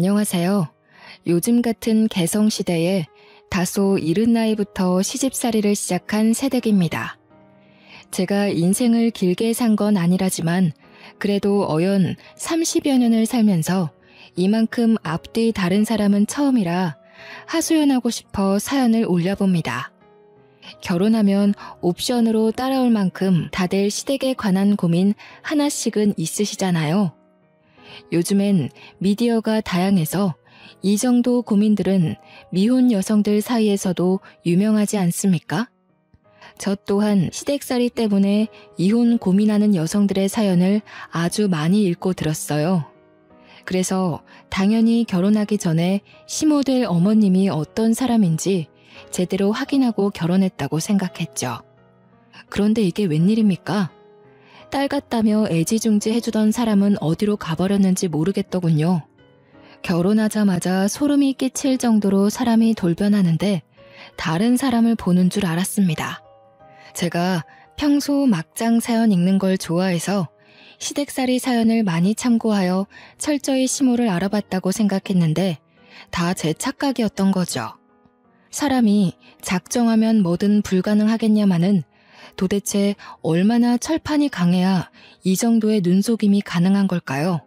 안녕하세요. 요즘 같은 개성시대에 다소 이른 나이부터 시집살이를 시작한 새댁입니다. 제가 인생을 길게 산 건 아니라지만 그래도 어연 30여 년을 살면서 이만큼 앞뒤 다른 사람은 처음이라 하소연하고 싶어 사연을 올려봅니다. 결혼하면 옵션으로 따라올 만큼 다들 시댁에 관한 고민 하나씩은 있으시잖아요. 요즘엔 미디어가 다양해서 이 정도 고민들은 미혼 여성들 사이에서도 유명하지 않습니까? 저 또한 시댁살이 때문에 이혼 고민하는 여성들의 사연을 아주 많이 읽고 들었어요. 그래서 당연히 결혼하기 전에 시모될 어머님이 어떤 사람인지 제대로 확인하고 결혼했다고 생각했죠. 그런데 이게 웬일입니까? 딸 같다며 애지중지 해주던 사람은 어디로 가버렸는지 모르겠더군요. 결혼하자마자 소름이 끼칠 정도로 사람이 돌변하는데 다른 사람을 보는 줄 알았습니다. 제가 평소 막장 사연 읽는 걸 좋아해서 시댁살이 사연을 많이 참고하여 철저히 시모를 알아봤다고 생각했는데 다 제 착각이었던 거죠. 사람이 작정하면 뭐든 불가능하겠냐마는 도대체 얼마나 철판이 강해야 이 정도의 눈속임이 가능한 걸까요?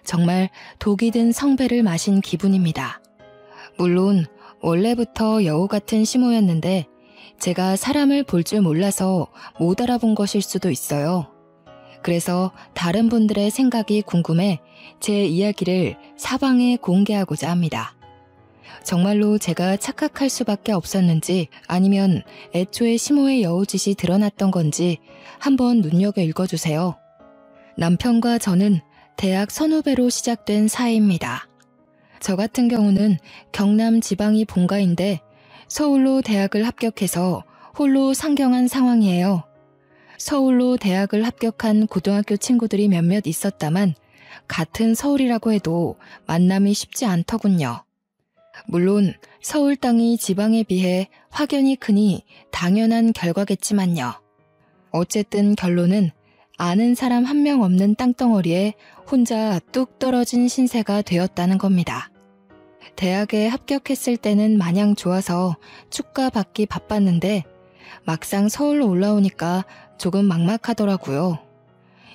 정말 독이 든 성배를 마신 기분입니다. 물론 원래부터 여우 같은 시모였는데 제가 사람을 볼 줄 몰라서 못 알아본 것일 수도 있어요. 그래서 다른 분들의 생각이 궁금해 제 이야기를 사방에 공개하고자 합니다. 정말로 제가 착각할 수밖에 없었는지 아니면 애초에 시모의 여우짓이 드러났던 건지 한번 눈여겨 읽어주세요. 남편과 저는 대학 선후배로 시작된 사이입니다. 저 같은 경우는 경남 지방이 본가인데 서울로 대학을 합격해서 홀로 상경한 상황이에요. 서울로 대학을 합격한 고등학교 친구들이 몇몇 있었다만 같은 서울이라고 해도 만남이 쉽지 않더군요. 물론 서울 땅이 지방에 비해 확연히 크니 당연한 결과겠지만요. 어쨌든 결론은 아는 사람 한 명 없는 땅덩어리에 혼자 뚝 떨어진 신세가 되었다는 겁니다. 대학에 합격했을 때는 마냥 좋아서 축가받기 바빴는데 막상 서울로 올라오니까 조금 막막하더라고요.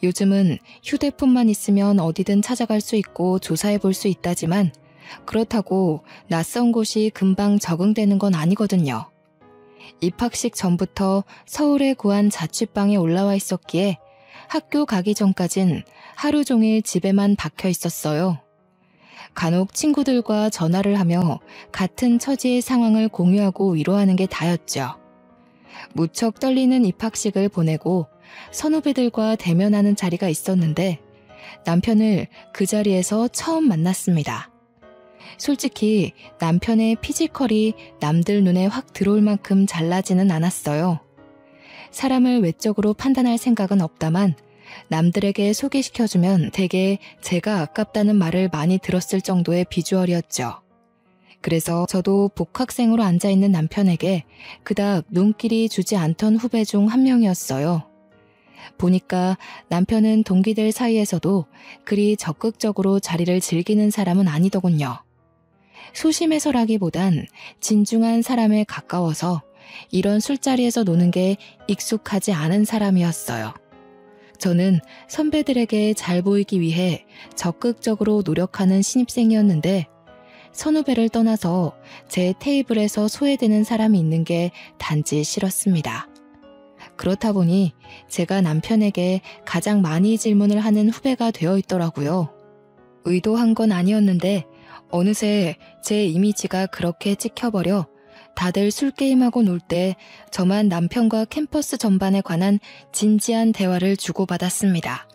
요즘은 휴대폰만 있으면 어디든 찾아갈 수 있고 조사해 볼 수 있다지만 그렇다고 낯선 곳이 금방 적응되는 건 아니거든요. 입학식 전부터 서울에 구한 자취방에 올라와 있었기에 학교 가기 전까진 하루 종일 집에만 박혀 있었어요. 간혹 친구들과 전화를 하며 같은 처지의 상황을 공유하고 위로하는 게 다였죠. 무척 떨리는 입학식을 보내고 선후배들과 대면하는 자리가 있었는데 남편을 그 자리에서 처음 만났습니다. 솔직히 남편의 피지컬이 남들 눈에 확 들어올 만큼 잘나지는 않았어요. 사람을 외적으로 판단할 생각은 없다만 남들에게 소개시켜주면 되게 제가 아깝다는 말을 많이 들었을 정도의 비주얼이었죠. 그래서 저도 복학생으로 앉아있는 남편에게 그닥 눈길이 주지 않던 후배 중 한 명이었어요. 보니까 남편은 동기들 사이에서도 그리 적극적으로 자리를 즐기는 사람은 아니더군요. 소심해서라기보단 진중한 사람에 가까워서 이런 술자리에서 노는 게 익숙하지 않은 사람이었어요. 저는 선배들에게 잘 보이기 위해 적극적으로 노력하는 신입생이었는데 선후배를 떠나서 제 테이블에서 소외되는 사람이 있는 게 단지 싫었습니다. 그렇다 보니 제가 남편에게 가장 많이 질문을 하는 후배가 되어 있더라고요. 의도한 건 아니었는데 어느새 제 이미지가 그렇게 찍혀버려 다들 술게임하고 놀 때 저만 남편과 캠퍼스 전반에 관한 진지한 대화를 주고받았습니다.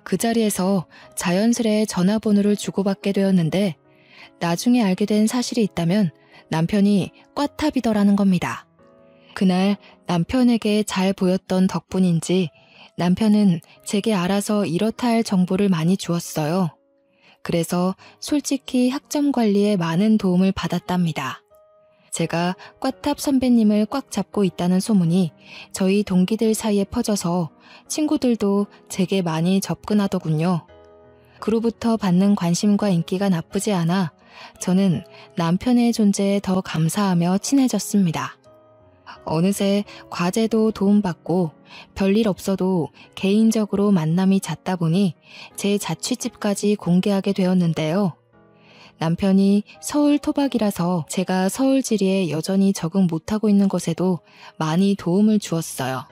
그 자리에서 자연스레 전화번호를 주고받게 되었는데 나중에 알게 된 사실이 있다면 남편이 꽈탑이더라는 겁니다. 그날 남편에게 잘 보였던 덕분인지 남편은 제게 알아서 이렇다 할 정보를 많이 주었어요. 그래서 솔직히 학점 관리에 많은 도움을 받았답니다. 제가 꽈탑 선배님을 꽉 잡고 있다는 소문이 저희 동기들 사이에 퍼져서 친구들도 제게 많이 접근하더군요. 그로부터 받는 관심과 인기가 나쁘지 않아 저는 남편의 존재에 더 감사하며 친해졌습니다. 어느새 과제도 도움받고 별일 없어도 개인적으로 만남이 잦다 보니 제 자취집까지 공개하게 되었는데요. 남편이 서울 토박이라서 제가 서울 지리에 여전히 적응 못하고 있는 것에도 많이 도움을 주었어요.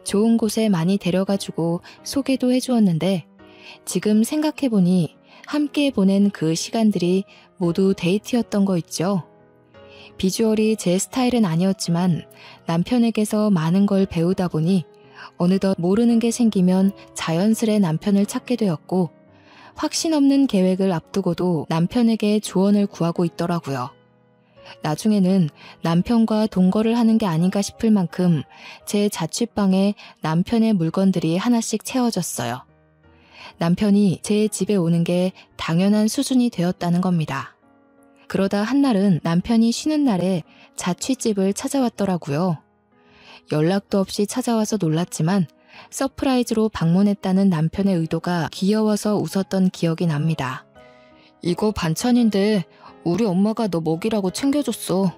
좋은 곳에 많이 데려가주고 소개도 해주었는데 지금 생각해보니 함께 보낸 그 시간들이 모두 데이트였던 거 있죠. 비주얼이 제 스타일은 아니었지만 남편에게서 많은 걸 배우다 보니 어느덧 모르는 게 생기면 자연스레 남편을 찾게 되었고 확신 없는 계획을 앞두고도 남편에게 조언을 구하고 있더라고요. 나중에는 남편과 동거를 하는 게 아닌가 싶을 만큼 제 자취방에 남편의 물건들이 하나씩 채워졌어요. 남편이 제 집에 오는 게 당연한 수준이 되었다는 겁니다. 그러다 한날은 남편이 쉬는 날에 자취집을 찾아왔더라고요. 연락도 없이 찾아와서 놀랐지만 서프라이즈로 방문했다는 남편의 의도가 귀여워서 웃었던 기억이 납니다. 이거 반찬인데 우리 엄마가 너 먹이라고 챙겨줬어.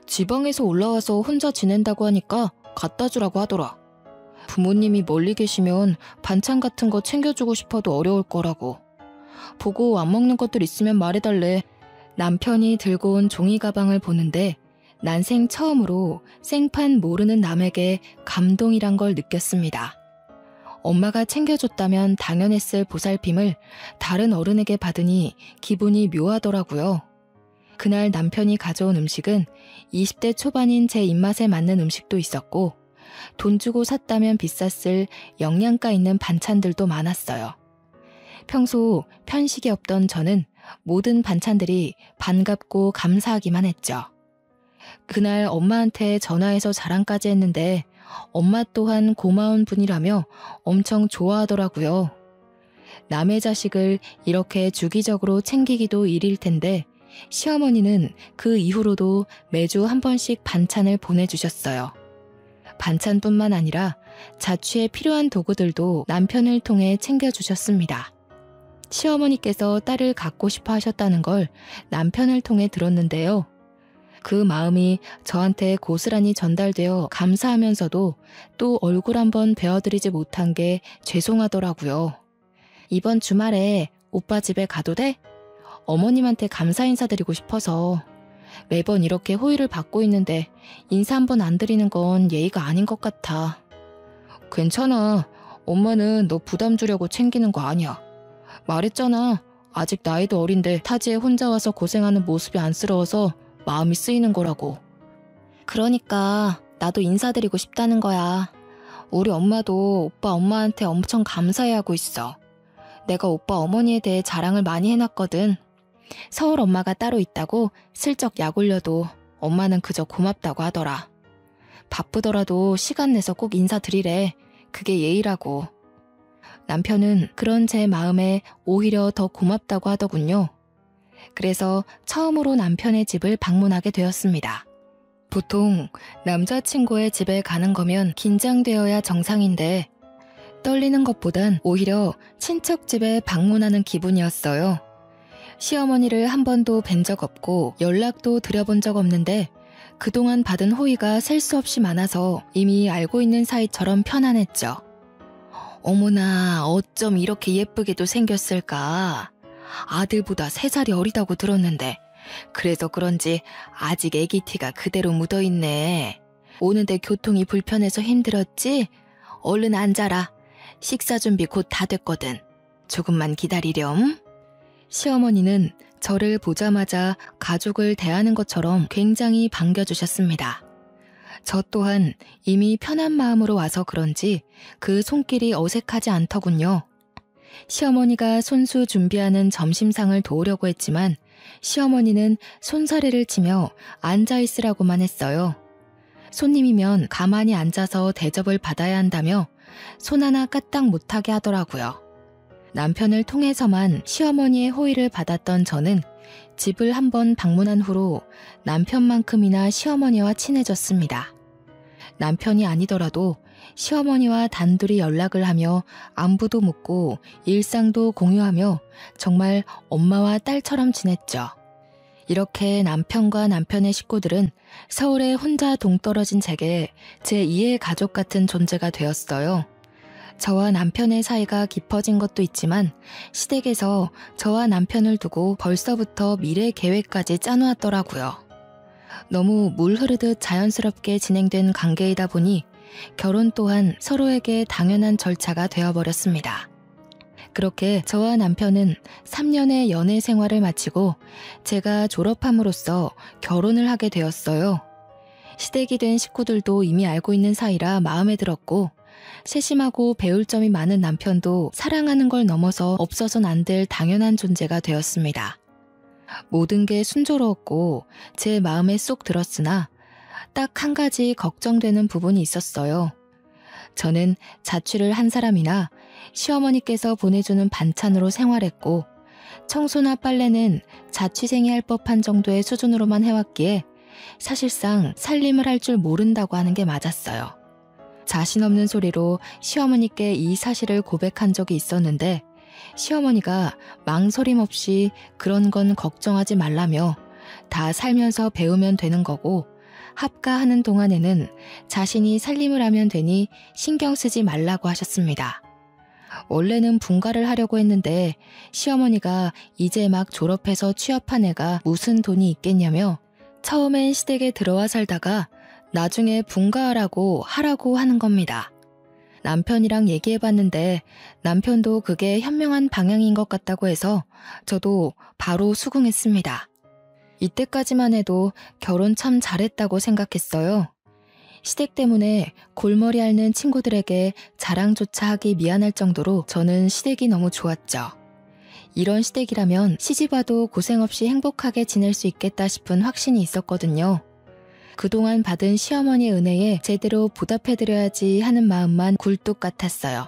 지방에서 올라와서 혼자 지낸다고 하니까 갖다 주라고 하더라. 부모님이 멀리 계시면 반찬 같은 거 챙겨주고 싶어도 어려울 거라고. 보고 안 먹는 것들 있으면 말해달래. 남편이 들고 온 종이 가방을 보는데 난생 처음으로 생판 모르는 남에게 감동이란 걸 느꼈습니다. 엄마가 챙겨줬다면 당연했을 보살핌을 다른 어른에게 받으니 기분이 묘하더라고요. 그날 남편이 가져온 음식은 20대 초반인 제 입맛에 맞는 음식도 있었고 돈 주고 샀다면 비쌌을 영양가 있는 반찬들도 많았어요. 평소 편식이 없던 저는 모든 반찬들이 반갑고 감사하기만 했죠. 그날 엄마한테 전화해서 자랑까지 했는데 엄마 또한 고마운 분이라며 엄청 좋아하더라고요. 남의 자식을 이렇게 주기적으로 챙기기도 일일 텐데 시어머니는 그 이후로도 매주 한 번씩 반찬을 보내주셨어요. 반찬뿐만 아니라 자취에 필요한 도구들도 남편을 통해 챙겨주셨습니다. 시어머니께서 딸을 갖고 싶어 하셨다는 걸 남편을 통해 들었는데요. 그 마음이 저한테 고스란히 전달되어 감사하면서도 또 얼굴 한번 뵈어드리지 못한 게 죄송하더라고요. 이번 주말에 오빠 집에 가도 돼? 어머님한테 감사 인사드리고 싶어서. 매번 이렇게 호의를 받고 있는데 인사 한번 안 드리는 건 예의가 아닌 것 같아. 괜찮아. 엄마는 너 부담 주려고 챙기는 거 아니야. 말했잖아. 아직 나이도 어린데 타지에 혼자 와서 고생하는 모습이 안쓰러워서 마음이 쓰이는 거라고. 그러니까 나도 인사드리고 싶다는 거야. 우리 엄마도 오빠 엄마한테 엄청 감사해하고 있어. 내가 오빠 어머니에 대해 자랑을 많이 해놨거든. 서울 엄마가 따로 있다고 슬쩍 약 올려도 엄마는 그저 고맙다고 하더라. 바쁘더라도 시간 내서 꼭 인사드리래. 그게 예의라고. 남편은 그런 제 마음에 오히려 더 고맙다고 하더군요. 그래서 처음으로 남편의 집을 방문하게 되었습니다. 보통 남자친구의 집에 가는 거면 긴장되어야 정상인데 떨리는 것보단 오히려 친척 집에 방문하는 기분이었어요. 시어머니를 한 번도 뵌 적 없고 연락도 드려본 적 없는데 그동안 받은 호의가 셀 수 없이 많아서 이미 알고 있는 사이처럼 편안했죠. 어머나, 어쩜 이렇게 예쁘게도 생겼을까. 아들보다 3살이 어리다고 들었는데 그래서 그런지 아직 애기 티가 그대로 묻어있네. 오는데 교통이 불편해서 힘들었지? 얼른 앉아라. 식사 준비 곧 다 됐거든. 조금만 기다리렴. 시어머니는 저를 보자마자 가족을 대하는 것처럼 굉장히 반겨주셨습니다. 저 또한 이미 편한 마음으로 와서 그런지 그 손길이 어색하지 않더군요. 시어머니가 손수 준비하는 점심상을 도우려고 했지만 시어머니는 손사래를 치며 앉아있으라고만 했어요. 손님이면 가만히 앉아서 대접을 받아야 한다며 손 하나 까딱 못하게 하더라고요. 남편을 통해서만 시어머니의 호의를 받았던 저는 집을 한번 방문한 후로 남편만큼이나 시어머니와 친해졌습니다. 남편이 아니더라도 시어머니와 단둘이 연락을 하며 안부도 묻고 일상도 공유하며 정말 엄마와 딸처럼 지냈죠. 이렇게 남편과 남편의 식구들은 서울에 혼자 동떨어진 제게 제2의 가족 같은 존재가 되었어요. 저와 남편의 사이가 깊어진 것도 있지만 시댁에서 저와 남편을 두고 벌써부터 미래 계획까지 짜놓았더라고요. 너무 물 흐르듯 자연스럽게 진행된 관계이다 보니 결혼 또한 서로에게 당연한 절차가 되어버렸습니다. 그렇게 저와 남편은 3년의 연애 생활을 마치고 제가 졸업함으로써 결혼을 하게 되었어요. 시댁이 된 식구들도 이미 알고 있는 사이라 마음에 들었고 세심하고 배울 점이 많은 남편도 사랑하는 걸 넘어서 없어선 안 될 당연한 존재가 되었습니다. 모든 게 순조로웠고 제 마음에 쏙 들었으나 딱 한 가지 걱정되는 부분이 있었어요. 저는 자취를 한 사람이나 시어머니께서 보내주는 반찬으로 생활했고 청소나 빨래는 자취생이 할 법한 정도의 수준으로만 해왔기에 사실상 살림을 할 줄 모른다고 하는 게 맞았어요. 자신 없는 소리로 시어머니께 이 사실을 고백한 적이 있었는데 시어머니가 망설임 없이 그런 건 걱정하지 말라며 다 살면서 배우면 되는 거고 합가하는 동안에는 자신이 살림을 하면 되니 신경 쓰지 말라고 하셨습니다. 원래는 분가를 하려고 했는데 시어머니가 이제 막 졸업해서 취업한 애가 무슨 돈이 있겠냐며 처음엔 시댁에 들어와 살다가 나중에 분가하라고 하라고 하는 겁니다. 남편이랑 얘기해봤는데 남편도 그게 현명한 방향인 것 같다고 해서 저도 바로 수긍했습니다. 이때까지만 해도 결혼 참 잘했다고 생각했어요. 시댁 때문에 골머리 앓는 친구들에게 자랑조차 하기 미안할 정도로 저는 시댁이 너무 좋았죠. 이런 시댁이라면 시집와도 고생 없이 행복하게 지낼 수 있겠다 싶은 확신이 있었거든요. 그동안 받은 시어머니의 은혜에 제대로 보답해드려야지 하는 마음만 굴뚝 같았어요.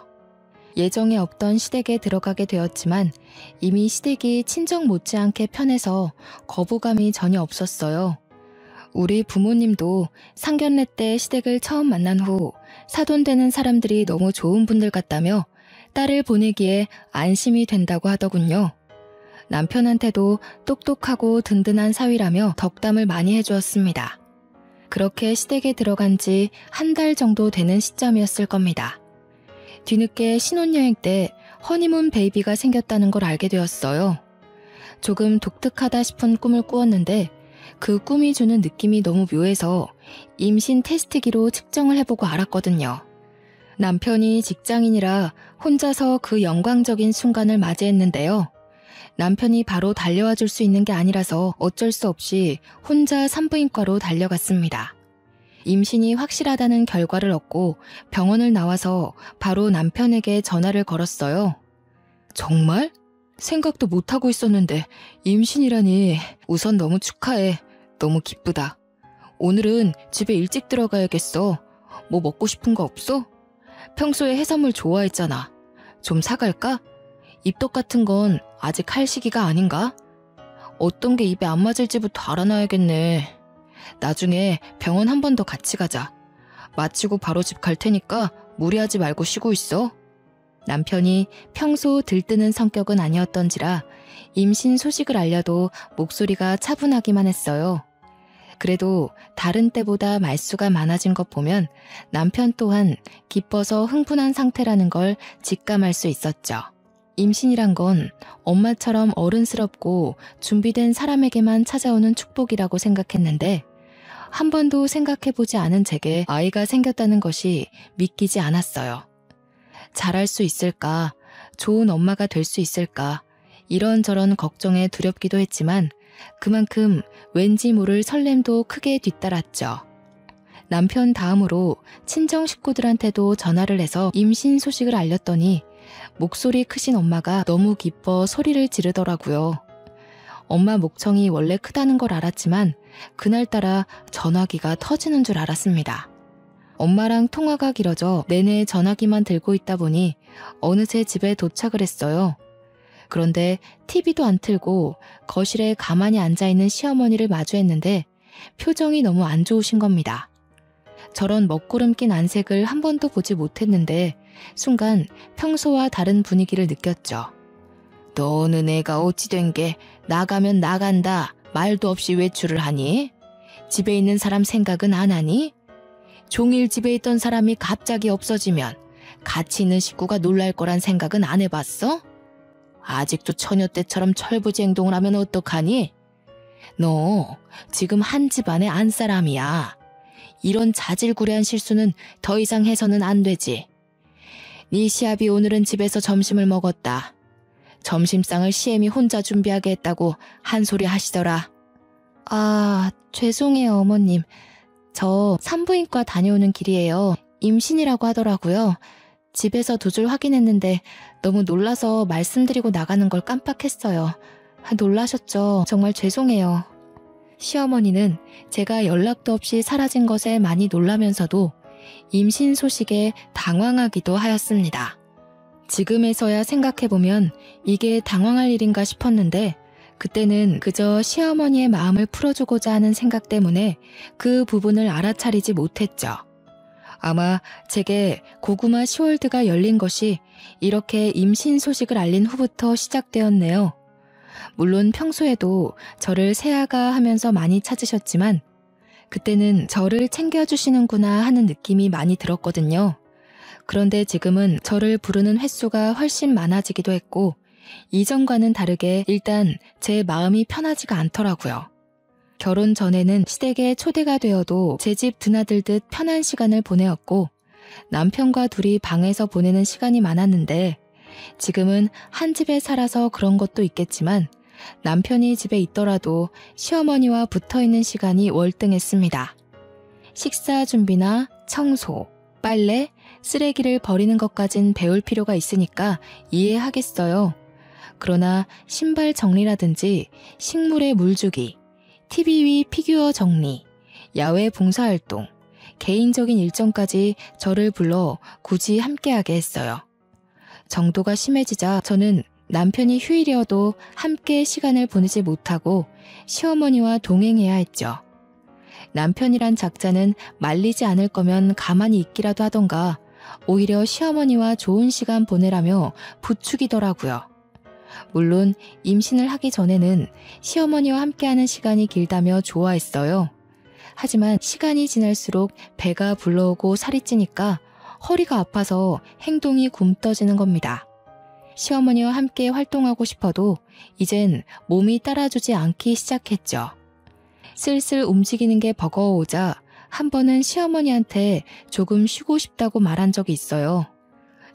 예정에 없던 시댁에 들어가게 되었지만 이미 시댁이 친정 못지않게 편해서 거부감이 전혀 없었어요. 우리 부모님도 상견례 때 시댁을 처음 만난 후 사돈되는 사람들이 너무 좋은 분들 같다며 딸을 보내기에 안심이 된다고 하더군요. 남편한테도 똑똑하고 든든한 사위라며 덕담을 많이 해주었습니다. 그렇게 시댁에 들어간 지 한 달 정도 되는 시점이었을 겁니다. 뒤늦게 신혼여행 때 허니문 베이비가 생겼다는 걸 알게 되었어요. 조금 독특하다 싶은 꿈을 꾸었는데 그 꿈이 주는 느낌이 너무 묘해서 임신 테스트기로 측정을 해보고 알았거든요. 남편이 직장인이라 혼자서 그 영광적인 순간을 맞이했는데요. 남편이 바로 달려와 줄 수 있는 게 아니라서 어쩔 수 없이 혼자 산부인과로 달려갔습니다. 임신이 확실하다는 결과를 얻고 병원을 나와서 바로 남편에게 전화를 걸었어요. 정말? 생각도 못하고 있었는데 임신이라니. 우선 너무 축하해. 너무 기쁘다. 오늘은 집에 일찍 들어가야겠어. 뭐 먹고 싶은 거 없어? 평소에 해산물 좋아했잖아. 좀 사갈까? 입덧 같은 건 아직 할 시기가 아닌가? 어떤 게 입에 안 맞을지부터 알아놔야겠네. 나중에 병원 한 번 더 같이 가자. 마치고 바로 집 갈 테니까 무리하지 말고 쉬고 있어. 남편이 평소 들뜨는 성격은 아니었던지라 임신 소식을 알려도 목소리가 차분하기만 했어요. 그래도 다른 때보다 말수가 많아진 것 보면 남편 또한 기뻐서 흥분한 상태라는 걸 직감할 수 있었죠. 임신이란 건 엄마처럼 어른스럽고 준비된 사람에게만 찾아오는 축복이라고 생각했는데 한 번도 생각해보지 않은 제게 아이가 생겼다는 것이 믿기지 않았어요. 잘할 수 있을까? 좋은 엄마가 될 수 있을까? 이런저런 걱정에 두렵기도 했지만 그만큼 왠지 모를 설렘도 크게 뒤따랐죠. 남편 다음으로 친정 식구들한테도 전화를 해서 임신 소식을 알렸더니 목소리 크신 엄마가 너무 기뻐 소리를 지르더라고요. 엄마 목청이 원래 크다는 걸 알았지만 그날따라 전화기가 터지는 줄 알았습니다. 엄마랑 통화가 길어져 내내 전화기만 들고 있다 보니 어느새 집에 도착을 했어요. 그런데 TV도 안 틀고 거실에 가만히 앉아있는 시어머니를 마주했는데 표정이 너무 안 좋으신 겁니다. 저런 먹구름 낀 안색을 한 번도 보지 못했는데 순간 평소와 다른 분위기를 느꼈죠. 너는 애가 어찌 된 게 나가면 나간다 말도 없이 외출을 하니? 집에 있는 사람 생각은 안 하니? 종일 집에 있던 사람이 갑자기 없어지면 같이 있는 식구가 놀랄 거란 생각은 안 해봤어? 아직도 처녀 때처럼 철부지 행동을 하면 어떡하니? 너 지금 한 집안의 안사람이야. 이런 자질구레한 실수는 더 이상 해서는 안 되지. 네 시아비 오늘은 집에서 점심을 먹었다. 점심상을 시엠이 혼자 준비하게 했다고 한 소리 하시더라. 아, 죄송해요, 어머님. 저 산부인과 다녀오는 길이에요. 임신이라고 하더라고요. 집에서 2줄 확인했는데 너무 놀라서 말씀드리고 나가는 걸 깜빡했어요. 놀라셨죠? 정말 죄송해요. 시어머니는 제가 연락도 없이 사라진 것에 많이 놀라면서도 임신 소식에 당황하기도 하였습니다. 지금에서야 생각해보면 이게 당황할 일인가 싶었는데 그때는 그저 시어머니의 마음을 풀어주고자 하는 생각 때문에 그 부분을 알아차리지 못했죠. 아마 제게 고구마 시월드가 열린 것이 이렇게 임신 소식을 알린 후부터 시작되었네요. 물론 평소에도 저를 새아가 하면서 많이 찾으셨지만 그때는 저를 챙겨주시는구나 하는 느낌이 많이 들었거든요. 그런데 지금은 저를 부르는 횟수가 훨씬 많아지기도 했고 이전과는 다르게 일단 제 마음이 편하지가 않더라고요. 결혼 전에는 시댁에 초대가 되어도 제 집 드나들듯 편한 시간을 보내었고 남편과 둘이 방에서 보내는 시간이 많았는데 지금은 한 집에 살아서 그런 것도 있겠지만 남편이 집에 있더라도 시어머니와 붙어있는 시간이 월등했습니다. 식사 준비나 청소, 빨래, 쓰레기를 버리는 것까진 배울 필요가 있으니까 이해하겠어요. 그러나 신발 정리라든지 식물에 물 주기, TV 위 피규어 정리, 야외 봉사활동, 개인적인 일정까지 저를 불러 굳이 함께하게 했어요. 정도가 심해지자 저는 남편이 휴일이어도 함께 시간을 보내지 못하고 시어머니와 동행해야 했죠. 남편이란 작자는 말리지 않을 거면 가만히 있기라도 하던가 오히려 시어머니와 좋은 시간 보내라며 부추기더라고요. 물론 임신을 하기 전에는 시어머니와 함께하는 시간이 길다며 좋아했어요. 하지만 시간이 지날수록 배가 불러오고 살이 찌니까 허리가 아파서 행동이 굼떠지는 겁니다. 시어머니와 함께 활동하고 싶어도 이젠 몸이 따라주지 않기 시작했죠. 슬슬 움직이는 게 버거워오자 한 번은 시어머니한테 조금 쉬고 싶다고 말한 적이 있어요.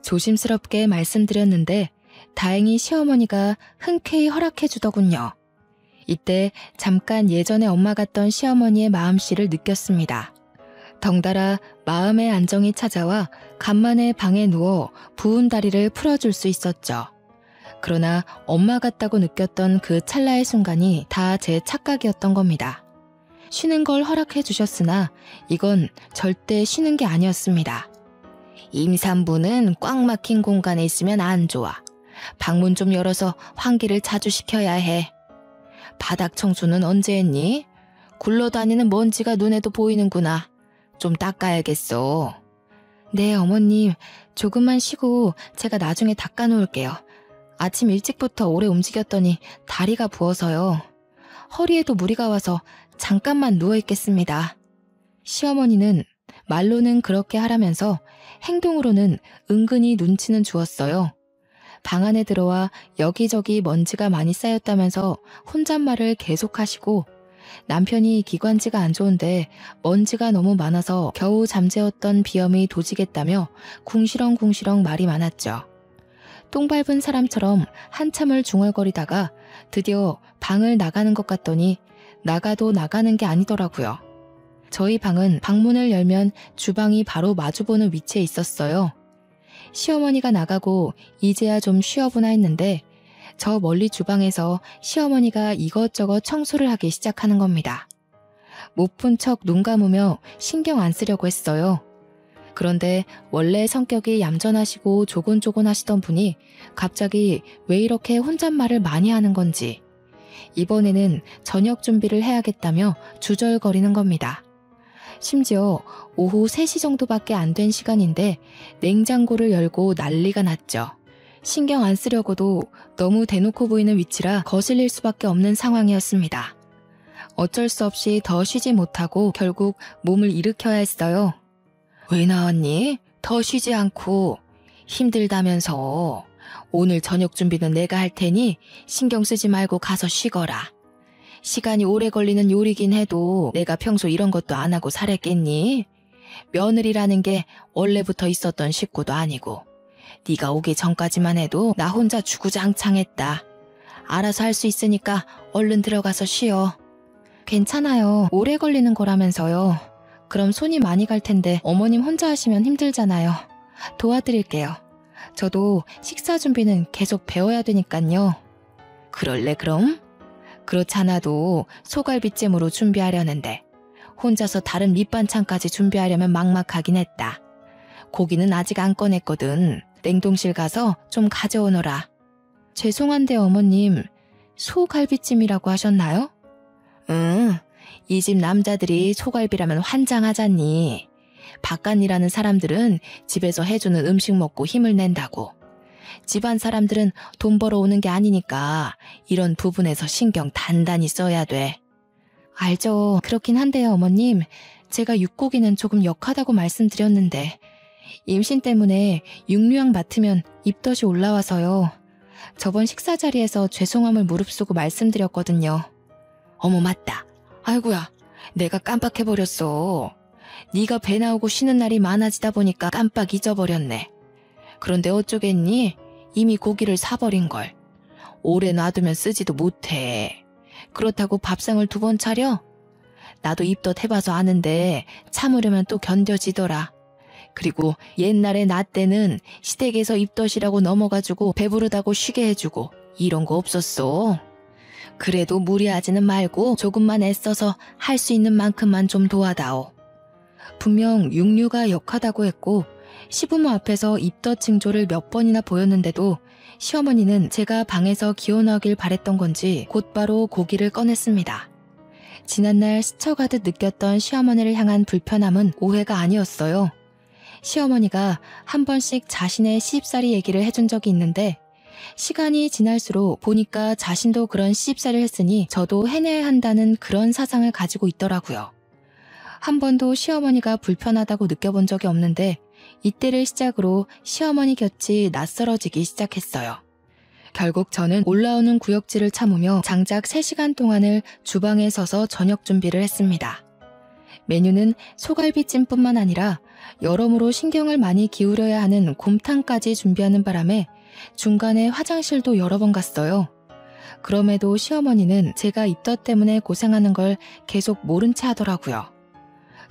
조심스럽게 말씀드렸는데 다행히 시어머니가 흔쾌히 허락해 주더군요. 이때 잠깐 예전에 엄마 같던 시어머니의 마음씨를 느꼈습니다. 덩달아 마음의 안정이 찾아와 간만에 방에 누워 부은 다리를 풀어줄 수 있었죠. 그러나 엄마 같다고 느꼈던 그 찰나의 순간이 다 제 착각이었던 겁니다. 쉬는 걸 허락해 주셨으나 이건 절대 쉬는 게 아니었습니다. 임산부는 꽉 막힌 공간에 있으면 안 좋아. 방문 좀 열어서 환기를 자주 시켜야 해. 바닥 청소는 언제 했니? 굴러다니는 먼지가 눈에도 보이는구나. 좀 닦아야겠어. 네, 어머님. 조금만 쉬고 제가 나중에 닦아놓을게요. 아침 일찍부터 오래 움직였더니 다리가 부어서요. 허리에도 무리가 와서 잠깐만 누워있겠습니다. 시어머니는 말로는 그렇게 하라면서 행동으로는 은근히 눈치는 주었어요. 방 안에 들어와 여기저기 먼지가 많이 쌓였다면서 혼잣말을 계속하시고 남편이 기관지가 안 좋은데 먼지가 너무 많아서 겨우 잠재웠던 비염이 도지겠다며 궁시렁궁시렁 말이 많았죠. 똥 밟은 사람처럼 한참을 중얼거리다가 드디어 방을 나가는 것 같더니 나가도 나가는 게 아니더라고요. 저희 방은 방문을 열면 주방이 바로 마주보는 위치에 있었어요. 시어머니가 나가고 이제야 좀 쉬어보나 했는데 저 멀리 주방에서 시어머니가 이것저것 청소를 하기 시작하는 겁니다. 못 본 척 눈 감으며 신경 안 쓰려고 했어요. 그런데 원래 성격이 얌전하시고 조곤조곤하시던 분이 갑자기 왜 이렇게 혼잣말을 많이 하는 건지 이번에는 저녁 준비를 해야겠다며 주절거리는 겁니다. 심지어 오후 3시 정도밖에 안 된 시간인데 냉장고를 열고 난리가 났죠. 신경 안 쓰려고도 너무 대놓고 보이는 위치라 거슬릴 수밖에 없는 상황이었습니다. 어쩔 수 없이 더 쉬지 못하고 결국 몸을 일으켜야 했어요. 왜 나왔니? 더 쉬지 않고. 힘들다면서. 오늘 저녁 준비는 내가 할 테니 신경 쓰지 말고 가서 쉬거라. 시간이 오래 걸리는 요리긴 해도 내가 평소 이런 것도 안 하고 살았겠니? 며느리라는 게 원래부터 있었던 식구도 아니고 네가 오기 전까지만 해도 나 혼자 주구장창했다. 알아서 할 수 있으니까 얼른 들어가서 쉬어. 괜찮아요. 오래 걸리는 거라면서요. 그럼 손이 많이 갈 텐데 어머님 혼자 하시면 힘들잖아요. 도와드릴게요. 저도 식사 준비는 계속 배워야 되니까요. 그럴래 그럼? 그렇지 않아도 소갈비찜으로 준비하려는데 혼자서 다른 밑반찬까지 준비하려면 막막하긴 했다. 고기는 아직 안 꺼냈거든. 냉동실 가서 좀 가져오너라. 죄송한데 어머님, 소갈비찜이라고 하셨나요? 응, 이 집 남자들이 소갈비라면 환장하잖니. 바깥 일하는 사람들은 집에서 해주는 음식 먹고 힘을 낸다고. 집안 사람들은 돈 벌어오는 게 아니니까 이런 부분에서 신경 단단히 써야 돼. 알죠. 그렇긴 한데요, 어머님. 제가 육고기는 조금 역하다고 말씀드렸는데 임신 때문에 육류양 맡으면 입덧이 올라와서요. 저번 식사 자리에서 죄송함을 무릅쓰고 말씀드렸거든요. 어머 맞다. 아이고야, 내가 깜빡해버렸어. 네가 배 나오고 쉬는 날이 많아지다 보니까 깜빡 잊어버렸네. 그런데 어쩌겠니? 이미 고기를 사버린걸. 오래 놔두면 쓰지도 못해. 그렇다고 밥상을 2번 차려? 나도 입덧 해봐서 아는데 참으려면 또 견뎌지더라. 그리고 옛날에 나 때는 시댁에서 입덧이라고 넘어가지고 배부르다고 쉬게 해주고 이런 거 없었어. 그래도 무리하지는 말고 조금만 애써서 할 수 있는 만큼만 좀 도와다오. 분명 육류가 역하다고 했고 시부모 앞에서 입덧 징조를 몇 번이나 보였는데도 시어머니는 제가 방에서 기어나오길 바랬던 건지 곧바로 고기를 꺼냈습니다. 지난날 스쳐가듯 느꼈던 시어머니를 향한 불편함은 오해가 아니었어요. 시어머니가 한 번씩 자신의 시집살이 얘기를 해준 적이 있는데 시간이 지날수록 보니까 자신도 그런 시집살이를 했으니 저도 해내야 한다는 그런 사상을 가지고 있더라고요. 한 번도 시어머니가 불편하다고 느껴본 적이 없는데 이때를 시작으로 시어머니 곁이 낯설어지기 시작했어요. 결국 저는 올라오는 구역질을 참으며 장작 3시간 동안을 주방에 서서 저녁 준비를 했습니다. 메뉴는 소갈비찜뿐만 아니라 여러모로 신경을 많이 기울여야 하는 곰탕까지 준비하는 바람에 중간에 화장실도 여러 번 갔어요. 그럼에도 시어머니는 제가 입덧 때문에 고생하는 걸 계속 모른 채 하더라고요.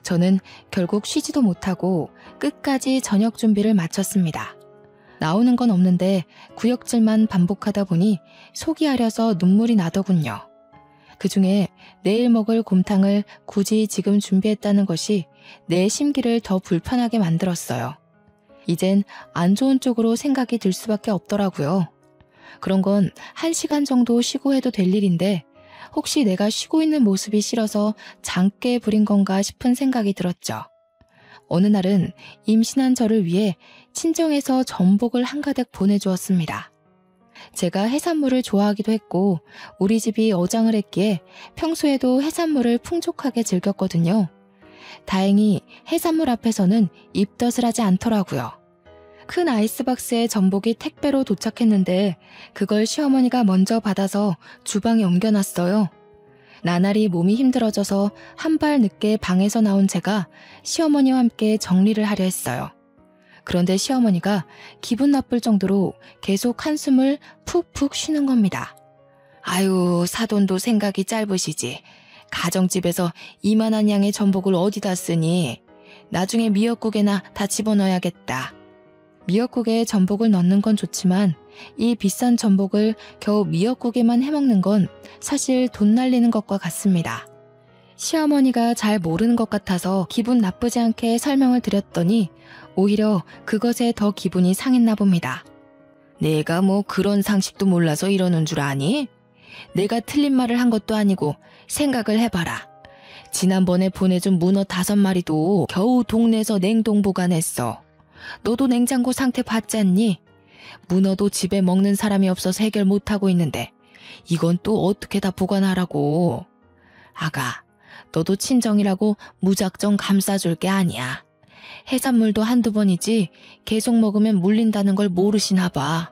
저는 결국 쉬지도 못하고 끝까지 저녁 준비를 마쳤습니다. 나오는 건 없는데 구역질만 반복하다 보니 속이 아려서 눈물이 나더군요. 그중에 내일 먹을 곰탕을 굳이 지금 준비했다는 것이 내 심기를 더 불편하게 만들었어요. 이젠 안 좋은 쪽으로 생각이 들 수밖에 없더라고요. 그런 건 1시간 정도 쉬고 해도 될 일인데 혹시 내가 쉬고 있는 모습이 싫어서 장깨 부린 건가 싶은 생각이 들었죠. 어느 날은 임신한 저를 위해 친정에서 전복을 한가득 보내주었습니다. 제가 해산물을 좋아하기도 했고 우리 집이 어장을 했기에 평소에도 해산물을 풍족하게 즐겼거든요. 다행히 해산물 앞에서는 입덧을 하지 않더라고요. 큰 아이스박스에 전복이 택배로 도착했는데 그걸 시어머니가 먼저 받아서 주방에 옮겨놨어요. 나날이 몸이 힘들어져서 한 발 늦게 방에서 나온 제가 시어머니와 함께 정리를 하려 했어요. 그런데 시어머니가 기분 나쁠 정도로 계속 한숨을 푹푹 쉬는 겁니다. 아유, 사돈도 생각이 짧으시지. 가정집에서 이만한 양의 전복을 어디다 쓰니? 나중에 미역국에나 다 집어넣어야겠다. 미역국에 전복을 넣는 건 좋지만 이 비싼 전복을 겨우 미역국에만 해먹는 건 사실 돈 날리는 것과 같습니다. 시어머니가 잘 모르는 것 같아서 기분 나쁘지 않게 설명을 드렸더니 오히려 그것에 더 기분이 상했나 봅니다. 내가 뭐 그런 상식도 몰라서 이러는 줄 아니? 내가 틀린 말을 한 것도 아니고 생각을 해봐라. 지난번에 보내준 문어 5마리도 겨우 동네에서 냉동 보관했어. 너도 냉장고 상태 봤지 않니? 문어도 집에 먹는 사람이 없어서 해결 못하고 있는데 이건 또 어떻게 다 보관하라고. 아가, 너도 친정이라고 무작정 감싸줄 게 아니야. 해산물도 한두 번이지 계속 먹으면 물린다는 걸 모르시나 봐.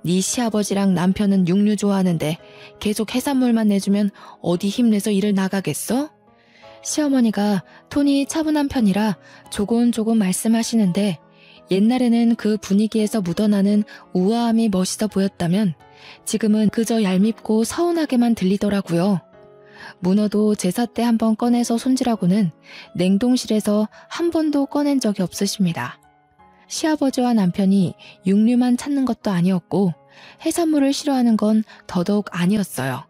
네 시아버지랑 남편은 육류 좋아하는데 계속 해산물만 내주면 어디 힘내서 일을 나가겠어? 시어머니가 톤이 차분한 편이라 조곤조곤 말씀하시는데 옛날에는 그 분위기에서 묻어나는 우아함이 멋있어 보였다면 지금은 그저 얄밉고 서운하게만 들리더라고요. 문어도 제사 때 한 번 꺼내서 손질하고는 냉동실에서 한 번도 꺼낸 적이 없으십니다. 시아버지와 남편이 육류만 찾는 것도 아니었고 해산물을 싫어하는 건 더더욱 아니었어요.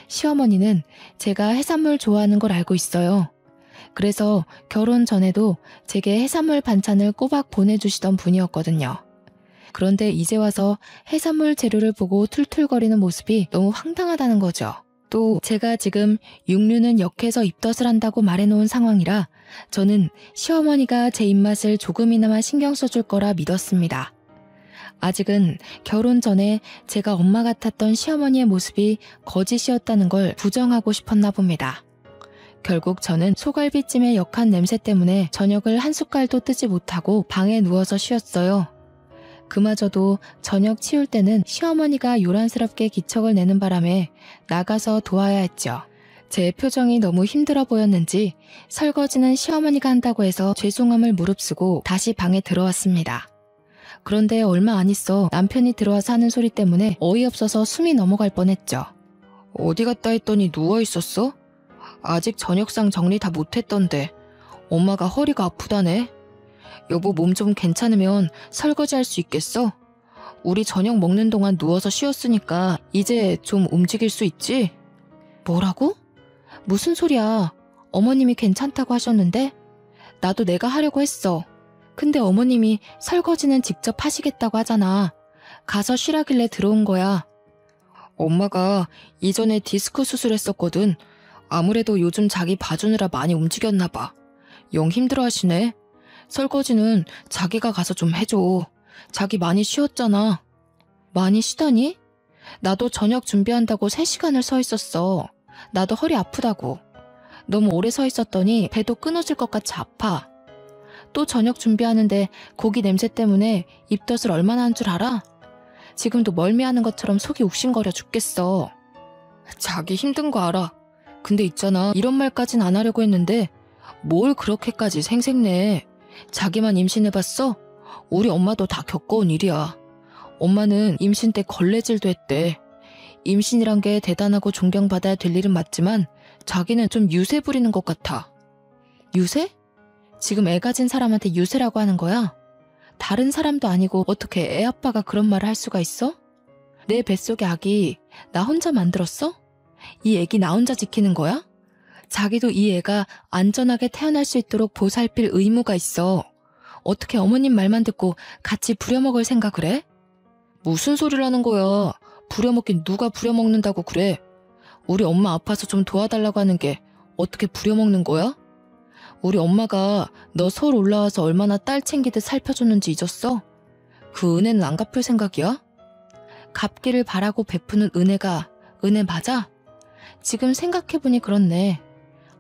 시어머니는 제가 해산물 좋아하는 걸 알고 있어요. 그래서 결혼 전에도 제게 해산물 반찬을 꼬박 보내주시던 분이었거든요. 그런데 이제 와서 해산물 재료를 보고 툴툴거리는 모습이 너무 황당하다는 거죠. 또 제가 지금 육류는 역해서 입덧을 한다고 말해놓은 상황이라 저는 시어머니가 제 입맛을 조금이나마 신경 써줄 거라 믿었습니다. 아직은 결혼 전에 제가 엄마 같았던 시어머니의 모습이 거짓이었다는 걸 부정하고 싶었나 봅니다. 결국 저는 소갈비찜의 역한 냄새 때문에 저녁을 한 숟갈도 뜨지 못하고 방에 누워서 쉬었어요. 그마저도 저녁 치울 때는 시어머니가 요란스럽게 기척을 내는 바람에 나가서 도와야 했죠. 제 표정이 너무 힘들어 보였는지 설거지는 시어머니가 한다고 해서 죄송함을 무릅쓰고 다시 방에 들어왔습니다. 그런데 얼마 안 있어 남편이 들어와서 하는 소리 때문에 어이없어서 숨이 넘어갈 뻔했죠. 어디 갔다 했더니 누워 있었어? 아직 저녁상 정리 다 못했던데 엄마가 허리가 아프다네. 여보 몸 좀 괜찮으면 설거지할 수 있겠어? 우리 저녁 먹는 동안 누워서 쉬었으니까 이제 좀 움직일 수 있지? 뭐라고? 무슨 소리야? 어머님이 괜찮다고 하셨는데? 나도 내가 하려고 했어. 근데 어머님이 설거지는 직접 하시겠다고 하잖아. 가서 쉬라길래 들어온 거야. 엄마가 이전에 디스크 수술했었거든. 아무래도 요즘 자기 봐주느라 많이 움직였나 봐. 영 힘들어하시네. 설거지는 자기가 가서 좀 해줘. 자기 많이 쉬었잖아. 많이 쉬다니? 나도 저녁 준비한다고 3시간을 서 있었어. 나도 허리 아프다고. 너무 오래 서 있었더니 배도 끊어질 것 같이 아파. 또 저녁 준비하는데 고기 냄새 때문에 입덧을 얼마나 한 줄 알아? 지금도 멀미하는 것처럼 속이 욱신거려 죽겠어. 자기 힘든 거 알아. 근데 있잖아, 이런 말까진 안 하려고 했는데 뭘 그렇게까지 생색내. 자기만 임신해봤어? 우리 엄마도 다 겪어온 일이야. 엄마는 임신 때 걸레질도 했대. 임신이란 게 대단하고 존경받아야 될 일은 맞지만 자기는 좀 유세 부리는 것 같아. 유세? 지금 애 가진 사람한테 유세라고 하는 거야? 다른 사람도 아니고 어떻게 애 아빠가 그런 말을 할 수가 있어? 내 뱃속의 아기 나 혼자 만들었어? 이 애기 나 혼자 지키는 거야? 자기도 이 애가 안전하게 태어날 수 있도록 보살필 의무가 있어. 어떻게 어머님 말만 듣고 같이 부려먹을 생각을 해? 무슨 소리를 하는 거야. 부려먹긴 누가 부려먹는다고 그래. 우리 엄마 아파서 좀 도와달라고 하는 게 어떻게 부려먹는 거야? 우리 엄마가 너 서울 올라와서 얼마나 딸 챙기듯 살펴줬는지 잊었어? 그 은혜는 안 갚을 생각이야? 갚기를 바라고 베푸는 은혜가 은혜 맞아? 지금 생각해보니 그렇네.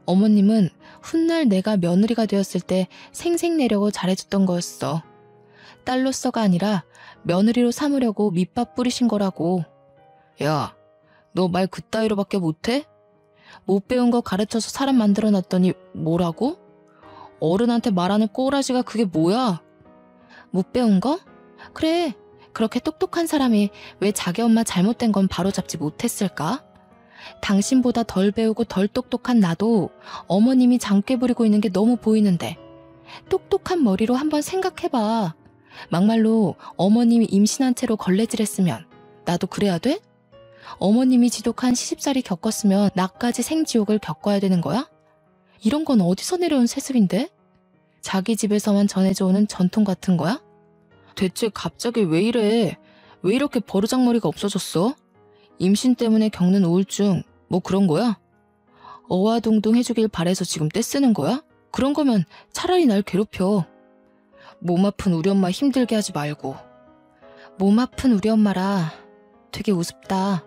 어머님은 훗날 내가 며느리가 되었을 때 생색내려고 잘해줬던 거였어. 딸로서가 아니라 며느리로 삼으려고 밑밥 뿌리신 거라고. 야, 너 말 그따위로밖에 못해? 못 배운 거 가르쳐서 사람 만들어놨더니 뭐라고? 어른한테 말하는 꼬라지가 그게 뭐야? 못 배운 거? 그래, 그렇게 똑똑한 사람이 왜 자기 엄마 잘못된 건 바로잡지 못했을까? 당신보다 덜 배우고 덜 똑똑한 나도 어머님이 장깨 부리고 있는 게 너무 보이는데 똑똑한 머리로 한번 생각해봐. 막말로 어머님이 임신한 채로 걸레질했으면 나도 그래야 돼? 어머님이 지독한 시집살이 겪었으면 나까지 생지옥을 겪어야 되는 거야? 이런 건 어디서 내려온 세습인데? 자기 집에서만 전해져 오는 전통 같은 거야? 대체 갑자기 왜 이래? 왜 이렇게 버르장머리가 없어졌어? 임신 때문에 겪는 우울증 뭐 그런 거야? 어와동동 해주길 바래서 지금 떼쓰는 거야? 그런 거면 차라리 날 괴롭혀. 몸 아픈 우리 엄마 힘들게 하지 말고. 몸 아픈 우리 엄마라. 되게 우습다.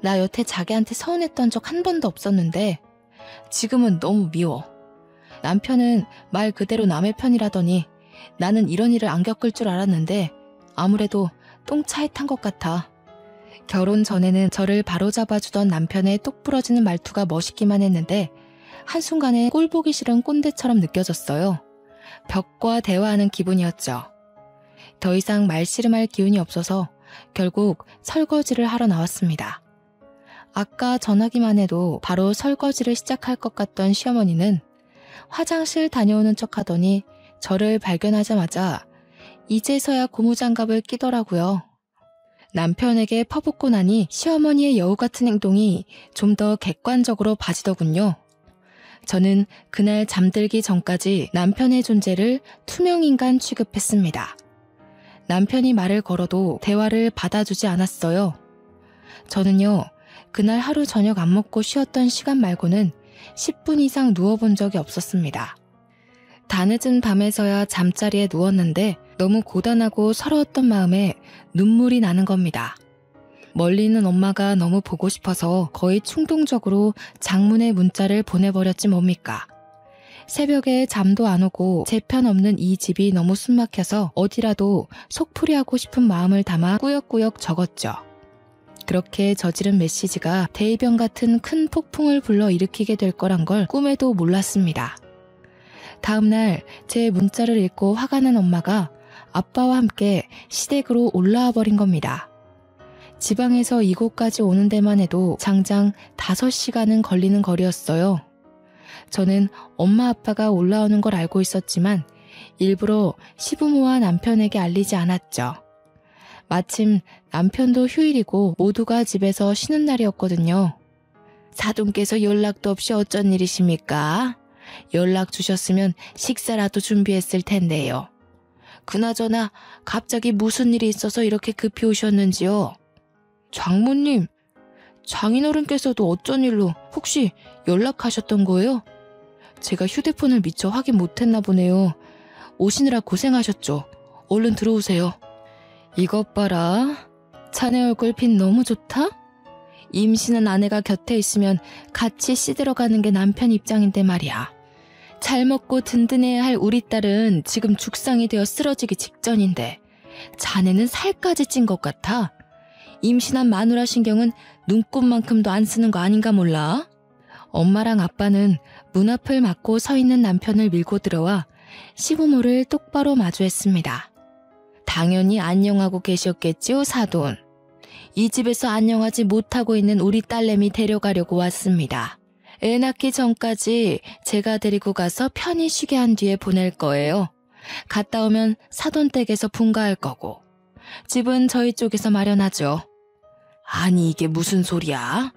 나 여태 자기한테 서운했던 적 한 번도 없었는데 지금은 너무 미워. 남편은 말 그대로 남의 편이라더니 나는 이런 일을 안 겪을 줄 알았는데 아무래도 똥차에 탄 것 같아. 결혼 전에는 저를 바로잡아주던 남편의 똑 부러지는 말투가 멋있기만 했는데 한순간에 꼴보기 싫은 꼰대처럼 느껴졌어요. 벽과 대화하는 기분이었죠. 더 이상 말씨름할 기운이 없어서 결국 설거지를 하러 나왔습니다. 아까 전화기만 해도 바로 설거지를 시작할 것 같던 시어머니는 화장실 다녀오는 척 하더니 저를 발견하자마자 이제서야 고무장갑을 끼더라고요. 남편에게 퍼붓고 나니 시어머니의 여우 같은 행동이 좀 더 객관적으로 봐지더군요. 저는 그날 잠들기 전까지 남편의 존재를 투명인간 취급했습니다. 남편이 말을 걸어도 대화를 받아주지 않았어요. 저는요, 그날 하루 저녁 안 먹고 쉬었던 시간 말고는 10분 이상 누워본 적이 없었습니다. 다 늦은 밤에서야 잠자리에 누웠는데 너무 고단하고 서러웠던 마음에 눈물이 나는 겁니다. 멀리 있는 엄마가 너무 보고 싶어서 거의 충동적으로 장문의 문자를 보내버렸지 뭡니까. 새벽에 잠도 안 오고 제 편 없는 이 집이 너무 숨막혀서 어디라도 속풀이하고 싶은 마음을 담아 꾸역꾸역 적었죠. 그렇게 저지른 메시지가 대이변 같은 큰 폭풍을 불러일으키게 될 거란 걸 꿈에도 몰랐습니다. 다음날 제 문자를 읽고 화가 난 엄마가 아빠와 함께 시댁으로 올라와 버린 겁니다. 지방에서 이곳까지 오는 데만 해도 장장 5시간은 걸리는 거리였어요. 저는 엄마 아빠가 올라오는 걸 알고 있었지만 일부러 시부모와 남편에게 알리지 않았죠. 마침 남편도 휴일이고 모두가 집에서 쉬는 날이었거든요. 사돈께서 연락도 없이 어쩐 일이십니까? 연락 주셨으면 식사라도 준비했을 텐데요. 그나저나 갑자기 무슨 일이 있어서 이렇게 급히 오셨는지요? 장모님, 장인어른께서도 어쩐 일로 혹시 연락하셨던 거예요? 제가 휴대폰을 미처 확인 못했나 보네요. 오시느라 고생하셨죠. 얼른 들어오세요. 이것 봐라. 자네 얼굴 빛 너무 좋다? 임신한 아내가 곁에 있으면 같이 씻으러 게 남편 입장인데 말이야. 잘 먹고 든든해야 할 우리 딸은 지금 죽상이 되어 쓰러지기 직전인데 자네는 살까지 찐 것 같아. 임신한 마누라 신경은 눈곱만큼도 안 쓰는 거 아닌가 몰라? 엄마랑 아빠는 문 앞을 막고 서 있는 남편을 밀고 들어와 시부모를 똑바로 마주했습니다. 당연히 안녕하고 계셨겠지요, 사돈. 이 집에서 안녕하지 못하고 있는 우리 딸내미 데려가려고 왔습니다. 애 낳기 전까지 제가 데리고 가서 편히 쉬게 한 뒤에 보낼 거예요. 갔다 오면 사돈 댁에서 분가할 거고. 집은 저희 쪽에서 마련하죠. 아니 이게 무슨 소리야?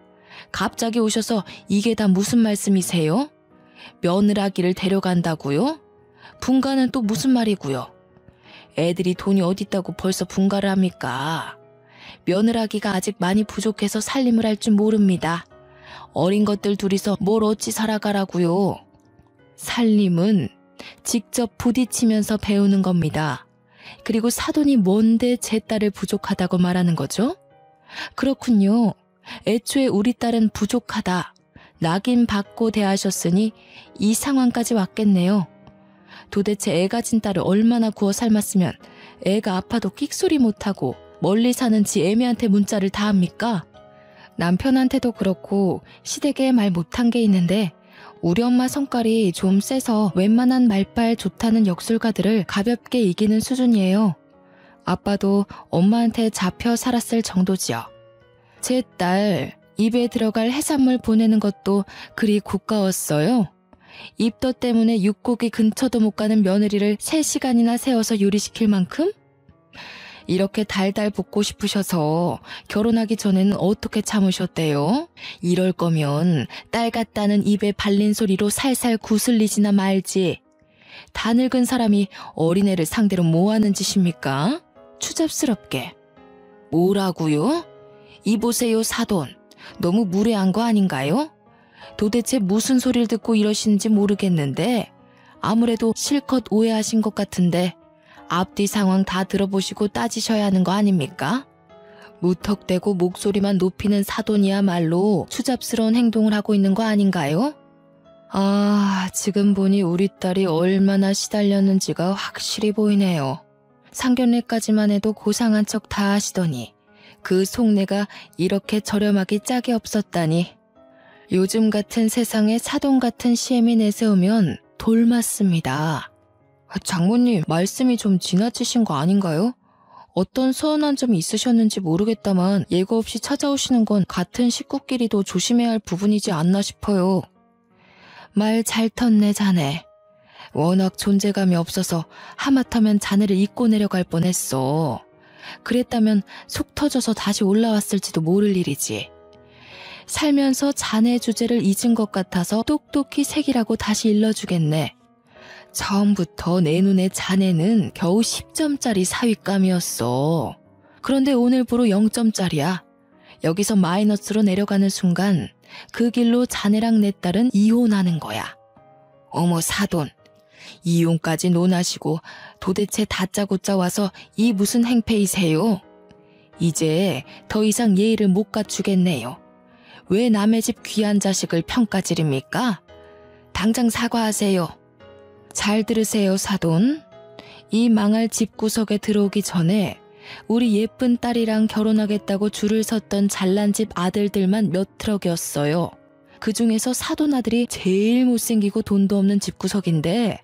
갑자기 오셔서 이게 다 무슨 말씀이세요? 며느라기를 데려간다고요? 분가는 또 무슨 말이고요? 애들이 돈이 어딨다고 벌써 분가를 합니까? 며느라기가 아직 많이 부족해서 살림을 할 줄 모릅니다. 어린 것들 둘이서 뭘 어찌 살아가라고요? 살림은 직접 부딪히면서 배우는 겁니다. 그리고 사돈이 뭔데 제 딸을 부족하다고 말하는 거죠? 그렇군요. 애초에 우리 딸은 부족하다. 낙인 받고 대하셨으니 이 상황까지 왔겠네요. 도대체 애 가진 딸을 얼마나 구워 삶았으면 애가 아파도 끽소리 못하고 멀리 사는 지 애미한테 문자를 다 합니까? 남편한테도 그렇고 시댁에 말 못한 게 있는데 우리 엄마 성깔이 좀 세서 웬만한 말빨 좋다는 역술가들을 가볍게 이기는 수준이에요. 아빠도 엄마한테 잡혀 살았을 정도지요. 제 딸 입에 들어갈 해산물 보내는 것도 그리 고가웠어요. 입덧 때문에 육고기 근처도 못 가는 며느리를 3시간이나 세워서 요리시킬 만큼? 이렇게 달달 볶고 싶으셔서 결혼하기 전에는 어떻게 참으셨대요? 이럴 거면 딸 같다는 입에 발린 소리로 살살 구슬리지나 말지. 다 늙은 사람이 어린애를 상대로 뭐 하는 짓입니까? 추잡스럽게. 뭐라고요? 이보세요 사돈. 너무 무례한 거 아닌가요? 도대체 무슨 소리를 듣고 이러시는지 모르겠는데 아무래도 실컷 오해하신 것 같은데 앞뒤 상황 다 들어보시고 따지셔야 하는 거 아닙니까? 무턱대고 목소리만 높이는 사돈이야말로 추잡스러운 행동을 하고 있는 거 아닌가요? 지금 보니 우리 딸이 얼마나 시달렸는지가 확실히 보이네요. 상견례까지만 해도 고상한 척 다 하시더니 그 속내가 이렇게 저렴하기 짝이 없었다니. 요즘 같은 세상에 사돈 같은 시엠이 내세우면 돌맞습니다. 장모님, 말씀이 좀 지나치신 거 아닌가요? 어떤 서운한 점이 있으셨는지 모르겠다만 예고 없이 찾아오시는 건 같은 식구끼리도 조심해야 할 부분이지 않나 싶어요. 말 잘 텄네 자네. 워낙 존재감이 없어서 하마터면 자네를 잊고 내려갈 뻔했어. 그랬다면 속 터져서 다시 올라왔을지도 모를 일이지. 살면서 자네 주제를 잊은 것 같아서 똑똑히 새기라고 다시 일러주겠네. 처음부터 내 눈에 자네는 겨우 10점짜리 사윗감이었어. 그런데 오늘부로 0점짜리야. 여기서 마이너스로 내려가는 순간 그 길로 자네랑 내 딸은 이혼하는 거야. 어머 사돈, 이혼까지 논하시고 도대체 다짜고짜 와서 이 무슨 행패이세요? 이제 더 이상 예의를 못 갖추겠네요. 왜 남의 집 귀한 자식을 평가지릅니까? 당장 사과하세요. 잘 들으세요 사돈. 이 망할 집구석에 들어오기 전에 우리 예쁜 딸이랑 결혼하겠다고 줄을 섰던 잘난 집 아들들만 몇 트럭이었어요. 그중에서 사돈 아들이 제일 못생기고 돈도 없는 집구석인데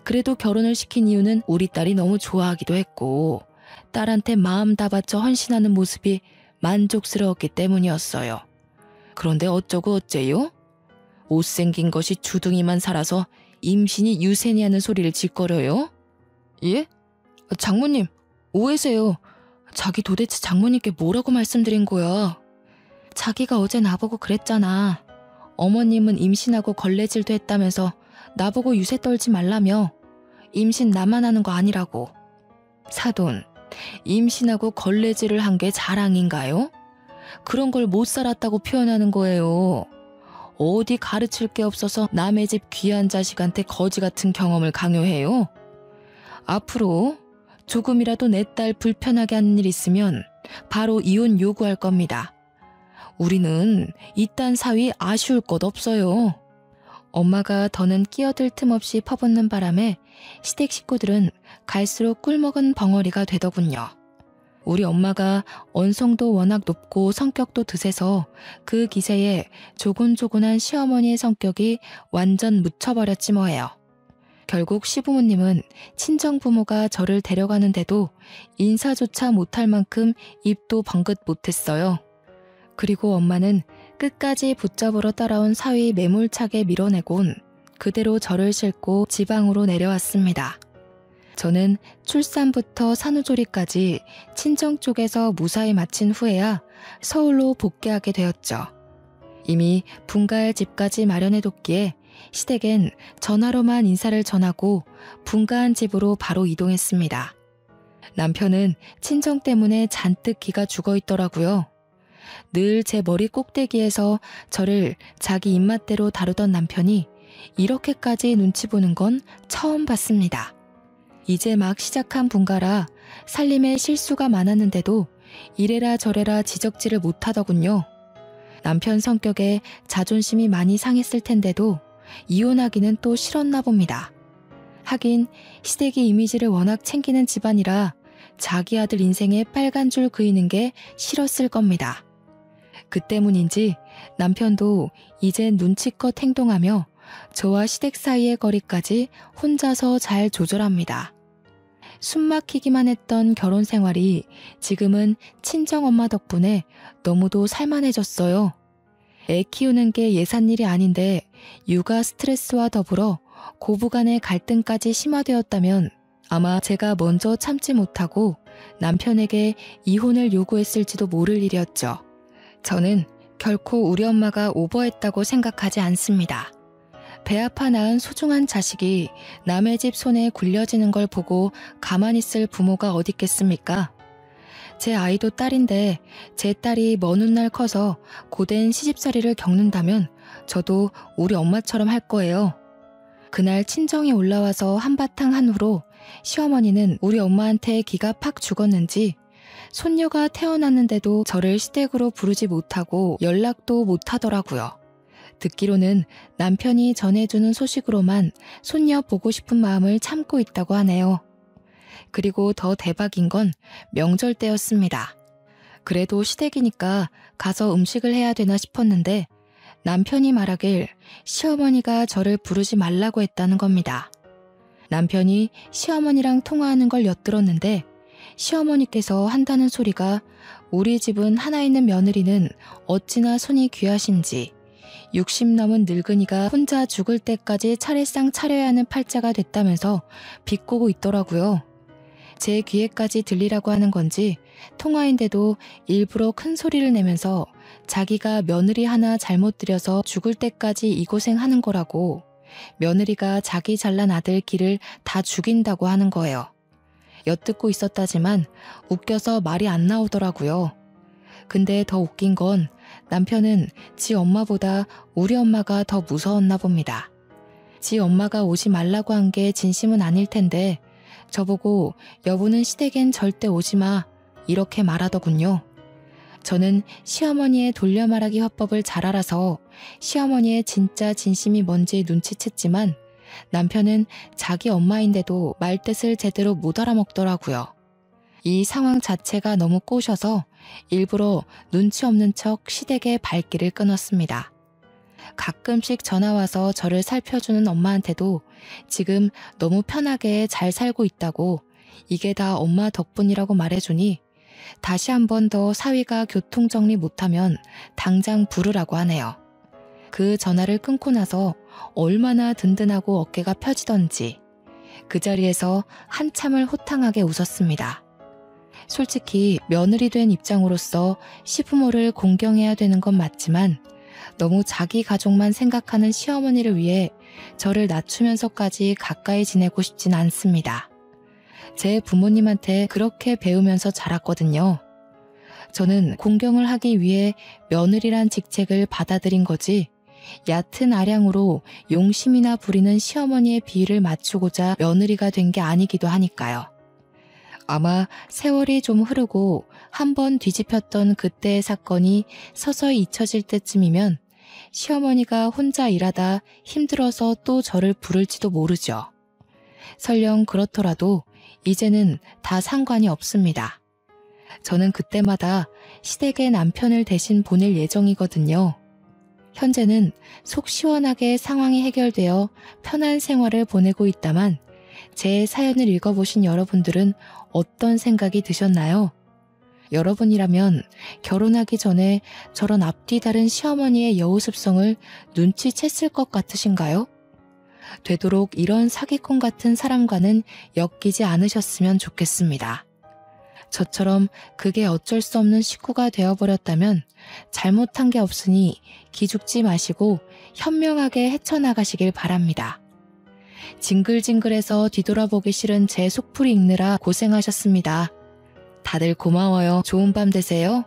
그래도 결혼을 시킨 이유는 우리 딸이 너무 좋아하기도 했고 딸한테 마음 다 바쳐 헌신하는 모습이 만족스러웠기 때문이었어요. 그런데 어쩌고 어째요? 못생긴 것이 주둥이만 살아서 임신이 유세니하는 소리를 짓거려요? 예? 장모님, 오해세요. 자기 도대체 장모님께 뭐라고 말씀드린 거야? 자기가 어제 나보고 그랬잖아. 어머님은 임신하고 걸레질도 했다면서 나보고 유세 떨지 말라며. 임신 나만 하는 거 아니라고. 사돈, 임신하고 걸레질을 한 게 자랑인가요? 그런 걸 못 살았다고 표현하는 거예요. 어디 가르칠 게 없어서 남의 집 귀한 자식한테 거지 같은 경험을 강요해요? 앞으로 조금이라도 내 딸 불편하게 하는 일 있으면 바로 이혼 요구할 겁니다. 우리는 이딴 사위 아쉬울 것 없어요. 엄마가 더는 끼어들 틈 없이 퍼붓는 바람에 시댁 식구들은 갈수록 꿀먹은 벙어리가 되더군요. 우리 엄마가 언성도 워낙 높고 성격도 드세서 그 기세에 조곤조곤한 시어머니의 성격이 완전 묻혀버렸지 뭐예요. 결국 시부모님은 친정부모가 저를 데려가는데도 인사조차 못할 만큼 입도 번긋 못했어요. 그리고 엄마는 끝까지 붙잡으러 따라온 사위 매몰차게 밀어내곤 그대로 저를 싣고 지방으로 내려왔습니다. 저는 출산부터 산후조리까지 친정 쪽에서 무사히 마친 후에야 서울로 복귀하게 되었죠. 이미 분가할 집까지 마련해뒀기에 시댁엔 전화로만 인사를 전하고 분가한 집으로 바로 이동했습니다. 남편은 친정 때문에 잔뜩 기가 죽어있더라고요. 늘 제 머리 꼭대기에서 저를 자기 입맛대로 다루던 남편이 이렇게까지 눈치 보는 건 처음 봤습니다. 이제 막 시작한 분가라 살림에 실수가 많았는데도 이래라 저래라 지적질을 못하더군요. 남편 성격에 자존심이 많이 상했을 텐데도 이혼하기는 또 싫었나 봅니다. 하긴 시댁이 이미지를 워낙 챙기는 집안이라 자기 아들 인생에 빨간 줄 그이는 게 싫었을 겁니다. 그 때문인지 남편도 이젠 눈치껏 행동하며 저와 시댁 사이의 거리까지 혼자서 잘 조절합니다. 숨막히기만 했던 결혼 생활이 지금은 친정엄마 덕분에 너무도 살만해졌어요. 애 키우는 게 예산일이 아닌데 육아 스트레스와 더불어 고부간의 갈등까지 심화되었다면 아마 제가 먼저 참지 못하고 남편에게 이혼을 요구했을지도 모를 일이었죠. 저는 결코 우리 엄마가 오버했다고 생각하지 않습니다. 배 아파 낳은 소중한 자식이 남의 집 손에 굴려지는 걸 보고 가만히 있을 부모가 어딨겠습니까? 제 아이도 딸인데 제 딸이 먼 훗날 커서 고된 시집살이를 겪는다면 저도 우리 엄마처럼 할 거예요. 그날 친정이 올라와서 한바탕 한 후로 시어머니는 우리 엄마한테 기가 팍 죽었는지 손녀가 태어났는데도 저를 시댁으로 부르지 못하고 연락도 못하더라고요. 듣기로는 남편이 전해주는 소식으로만 손녀 보고 싶은 마음을 참고 있다고 하네요. 그리고 더 대박인 건 명절 때였습니다. 그래도 시댁이니까 가서 음식을 해야 되나 싶었는데 남편이 말하길 시어머니가 저를 부르지 말라고 했다는 겁니다. 남편이 시어머니랑 통화하는 걸 엿들었는데 시어머니께서 한다는 소리가 우리 집은 하나 있는 며느리는 어찌나 손이 귀하신지 60 넘은 늙은이가 혼자 죽을 때까지 차례상 차려야 하는 팔자가 됐다면서 비꼬고 있더라고요. 제 귀에까지 들리라고 하는 건지 통화인데도 일부러 큰 소리를 내면서 자기가 며느리 하나 잘못 들여서 죽을 때까지 이 고생하는 거라고 며느리가 자기 잘난 아들 길을 다 죽인다고 하는 거예요. 엿듣고 있었다지만 웃겨서 말이 안 나오더라고요. 근데 더 웃긴 건 남편은 지 엄마보다 우리 엄마가 더 무서웠나 봅니다. 지 엄마가 오지 말라고 한 게 진심은 아닐 텐데 저보고 여보는 시댁엔 절대 오지 마 이렇게 말하더군요. 저는 시어머니의 돌려 말하기 화법을 잘 알아서 시어머니의 진짜 진심이 뭔지 눈치챘지만 남편은 자기 엄마인데도 말뜻을 제대로 못 알아먹더라고요. 이 상황 자체가 너무 꼬셔서 일부러 눈치 없는 척 시댁의 발길을 끊었습니다. 가끔씩 전화와서 저를 살펴주는 엄마한테도 지금 너무 편하게 잘 살고 있다고 이게 다 엄마 덕분이라고 말해주니 다시 한 번 더 사위가 교통정리 못하면 당장 부르라고 하네요. 그 전화를 끊고 나서 얼마나 든든하고 어깨가 펴지던지 그 자리에서 한참을 호탕하게 웃었습니다. 솔직히 며느리 된 입장으로서 시부모를 공경해야 되는 건 맞지만 너무 자기 가족만 생각하는 시어머니를 위해 저를 낮추면서까지 가까이 지내고 싶진 않습니다. 제 부모님한테 그렇게 배우면서 자랐거든요. 저는 공경을 하기 위해 며느리란 직책을 받아들인 거지 얕은 아량으로 용심이나 부리는 시어머니의 비위를 맞추고자 며느리가 된 게 아니기도 하니까요. 아마 세월이 좀 흐르고 한번 뒤집혔던 그때의 사건이 서서히 잊혀질 때쯤이면 시어머니가 혼자 일하다 힘들어서 또 저를 부를지도 모르죠. 설령 그렇더라도 이제는 다 상관이 없습니다. 저는 그때마다 시댁에 남편을 대신 보낼 예정이거든요. 현재는 속 시원하게 상황이 해결되어 편한 생활을 보내고 있다만 제 사연을 읽어보신 여러분들은 어떤 생각이 드셨나요? 여러분이라면 결혼하기 전에 저런 앞뒤 다른 시어머니의 여우습성을 눈치챘을 것 같으신가요? 되도록 이런 사기꾼 같은 사람과는 엮이지 않으셨으면 좋겠습니다. 저처럼 그게 어쩔 수 없는 식구가 되어버렸다면 잘못한 게 없으니 기죽지 마시고 현명하게 헤쳐나가시길 바랍니다. 징글징글해서 뒤돌아보기 싫은 제 속풀이 읽느라 고생하셨습니다. 다들 고마워요. 좋은 밤 되세요.